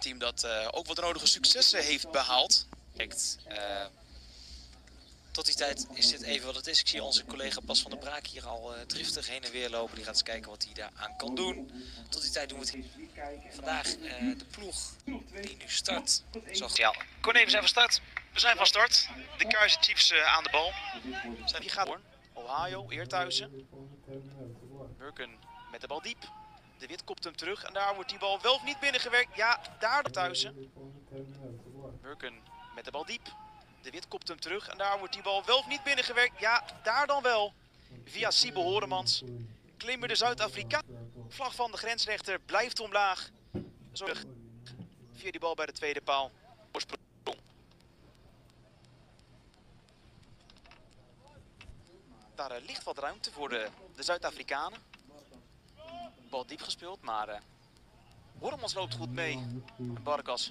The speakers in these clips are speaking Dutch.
team dat ook wat nodige successen heeft behaald. Tot die tijd is dit even wat het is. Ik zie onze collega Bas van der Braak hier al driftig heen en weer lopen. Die gaat eens kijken wat hij daaraan kan doen. Tot die tijd doen we het vandaag de ploeg die nu start. Ja, kon even zijn van start. We zijn van start. De Kaizer Chiefs aan de bal. Die gaat door. Ohio, Eerthuizen. Burken met de bal diep. De Wit kopt hem terug en daar wordt die bal wel of niet binnengewerkt. Ja, daar Eerthuizen. Burken met de bal diep. De Wit kopt hem terug en daar wordt die bal wel of niet binnengewerkt. Ja, daar dan wel. Via Siebe Horemans. Klimmer de Zuid-Afrikaan. Vlag van de grensrechter blijft omlaag. Zorg via die bal bij de tweede paal. Daar ligt wat ruimte voor de Zuid-Afrikanen. Bal diep gespeeld, maar Horemans loopt goed mee. Barkas.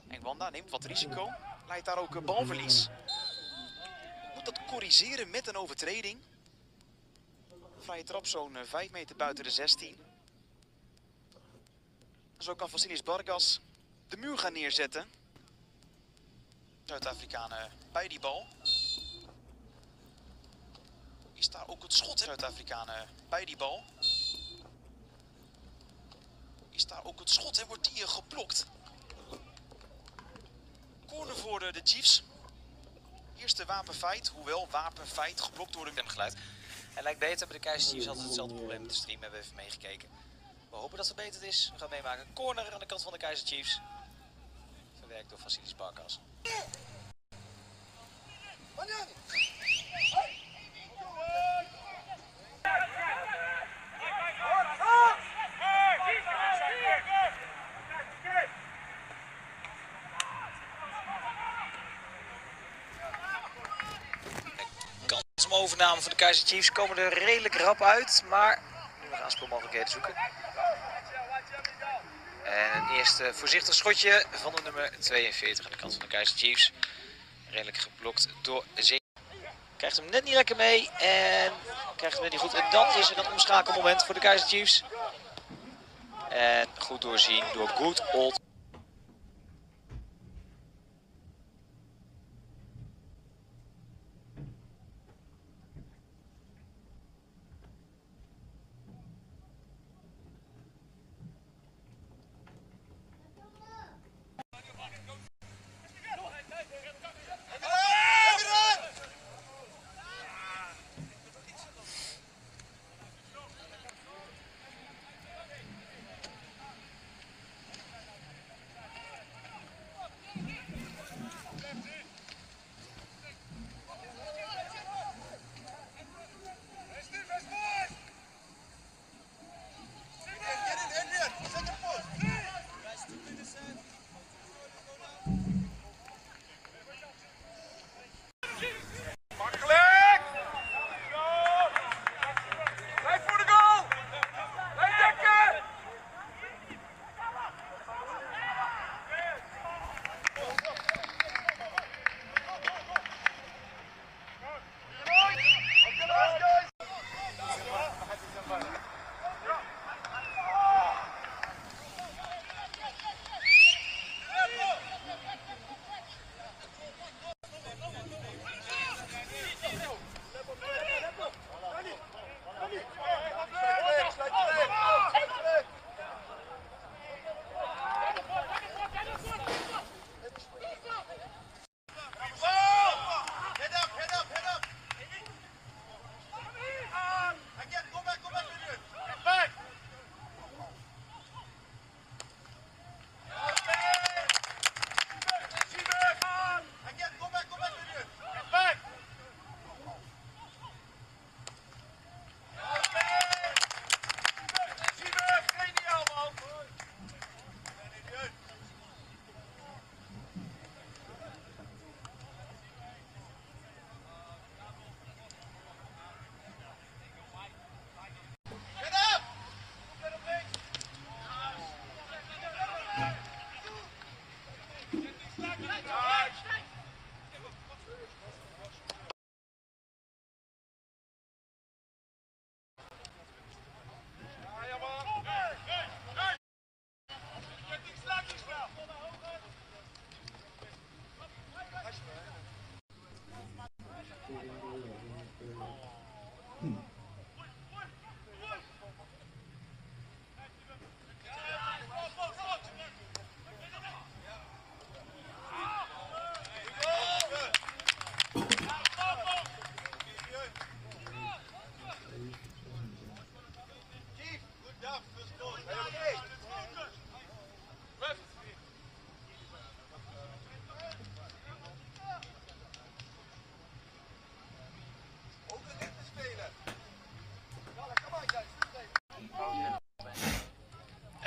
En Wanda neemt wat risico. Leidt daar ook balverlies. Moet dat corrigeren met een overtreding. Vrije trap zo'n 5 meter buiten de 16. Zo kan Vasilis Bargas de muur gaan neerzetten. Zuid-Afrikanen bij die bal. Is daar ook het schot? Zuid-Afrikanen bij die bal. Is daar ook het schot en wordt die geblokt? Corner voor de Chiefs. Eerste wapenfeit, hoewel wapenfeit geblokt door de stemgeluid. Hij lijkt beter, bij de Kaizer Chiefs hadden hetzelfde probleem met de stream, hebben we even meegekeken. We hopen dat het beter is. We gaan meemaken. Corner aan de kant van de Kaizer Chiefs. Verwerkt door Vasilis Barkas. Overname van de Kaizer Chiefs komen er redelijk rap uit, maar nu gaan speelmogelijkheden zoeken. En een eerste voorzichtig schotje van de nummer 42 aan de kant van de Kaizer Chiefs. Redelijk geblokt door Zee. Krijgt hem net niet lekker mee en krijgt hem net niet goed. En dan is er een omschakelmoment voor de Kaizer Chiefs. En goed doorzien door Good Old.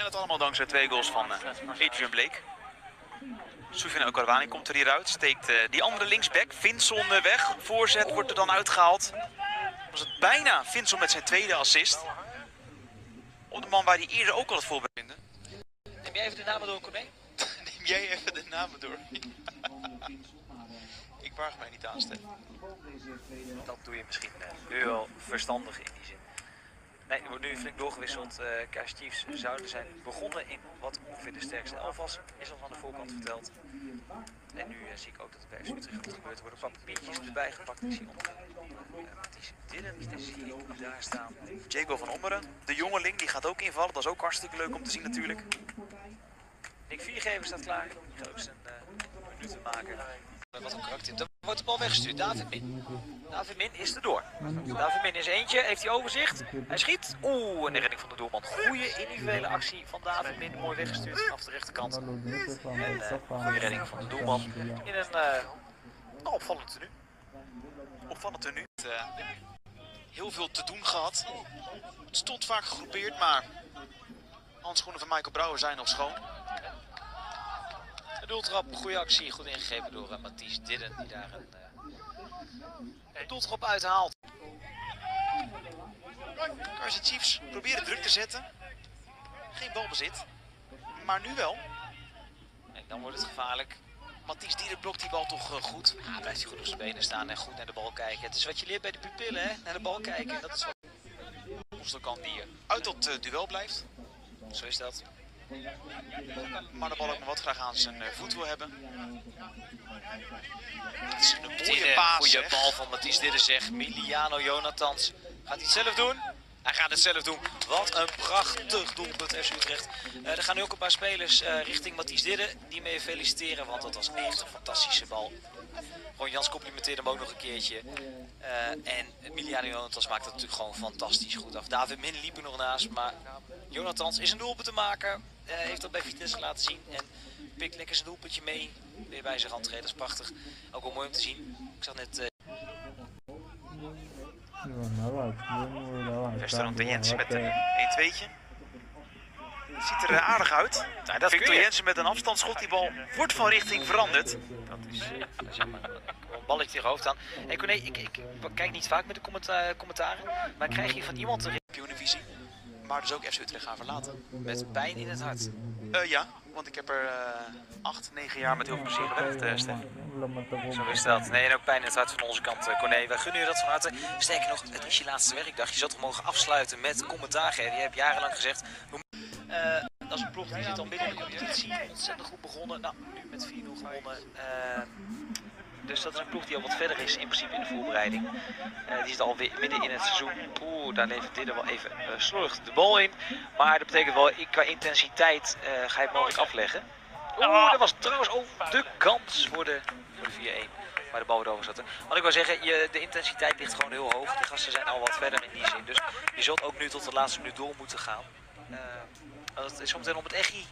En dat allemaal dankzij 2 goals van Adrian Blake. Soufiane El Karouani komt er hieruit, steekt die andere linksback, Vinson, weg. Voorzet wordt er dan uitgehaald. Was het bijna Vinson met zijn tweede assist. Op de man waar hij eerder ook al het voorbeeld vinden. Neem jij even de namen door, Corné? Neem jij even de namen door. Ik waag mij niet aan, Stef. Dat doe je misschien heel verstandig in die zin. Nee, er wordt nu flink doorgewisseld. Kaizer Chiefs zouden zijn begonnen in wat ongeveer de sterkste elf was. Is al van de voorkant verteld. En nu zie ik ook dat het bij FC Utrecht wat gebeurt. Er worden een paar papiertjes erbij gepakt. Ik zie onder Matthijs Dillen, zie ik daar staan. Jago van Ommeren, de jongeling, die gaat ook invallen. Dat is ook hartstikke leuk om te zien natuurlijk. Nick Viergever staat klaar. Die gaat ook zijn minuten maken. Wat een karakter. Dan wordt de bal weggestuurd. David Min. David Min is erdoor. David Min is eentje, heeft hij overzicht. Hij schiet. Oeh, en de redding van de doelman. Goeie individuele actie van David Min. Mooi weggestuurd vanaf de rechterkant. En goede redding van de doelman. In een opvallend tenue. Opvallend tenue. Heel veel te doen gehad. Het stond vaak gegroepeerd, maar handschoenen van Michael Brouwer zijn nog schoon. De doeltrap, goede actie, goed ingegeven door Matthijs Dillen, die daar een doeltrap uithaalt. Kaizer Chiefs proberen druk te zetten. Geen balbezit, maar nu wel. En dan wordt het gevaarlijk. Matthijs Dillen blokt die bal toch goed. Ja, blijft hij goed op zijn benen staan en goed naar de bal kijken. Het is wat je leert bij de pupillen, hè? Naar de bal kijken. Dat is wat Oesterkamp die uit dat duel blijft. Zo is dat. Maar de bal ook nog wat graag aan zijn voet wil hebben. Dat is een mooie paas. Goede bal van Matthijs Dillen, zegt Miliano Jonathans. Gaat hij het zelf doen? Hij gaat het zelf doen. Wat een prachtig doelpunt FC Utrecht. Er gaan nu ook een paar spelers richting Matthijs Dillen. Die mee feliciteren, want dat was echt een fantastische bal. Ron Jans complimenteerde hem ook nog een keertje. En Miliano Jonathans maakt dat natuurlijk gewoon fantastisch goed af. David Min liep er nog naast, maar Jonathans is een doelpunt te maken. Heeft dat bij Vitesse laten zien. En pikt lekker zijn doelpuntje mee. Weer bij zijn randreden, dat is prachtig. Ook wel mooi om te zien. Ik zag net... Westerland Jensen met een 1-2'tje. Het ziet er aardig uit. Nou, dat Victor Jensen met een afstandsschot. Die bal wordt van richting veranderd. Dat is zeg maar een balletje tegen hoofd aan. Hey, Corné, ik kijk niet vaak met de commentaren. Maar ik krijg hier van iemand een Kampioenenvisie. Maar dus ook FC Utrecht gaan verlaten. Met pijn in het hart. Ja, want ik heb er 8, 9 jaar met heel veel plezier gewerkt, Stef. Zo is dat. Nee, en ook pijn in het hart van onze kant, Corné. Wij gunnen je dat van harte. Sterker nog, het is je laatste werkdag. Je zat toch mogen afsluiten met commentaar geven. Je hebt jarenlang gezegd... dat is een ploeg die zit al midden in de competitie. Ontzettend goed begonnen. Nou, nu met 4-0 gewonnen. Dus dat is een ploeg die al wat verder is in principe in de voorbereiding. Die zit alweer midden in het seizoen. Oeh, daar levert dit er wel even slordig de bal in. Maar dat betekent wel, qua intensiteit ga je het mogelijk afleggen. Oeh, dat was trouwens over de kans voor de 4-1. Waar de bal weer over zat. Wat ik wil zeggen, de intensiteit ligt gewoon heel hoog. De gasten zijn al wat verder in die zin. Dus je zult ook nu tot de laatste minuut door moeten gaan. Het is zometeen op het Echi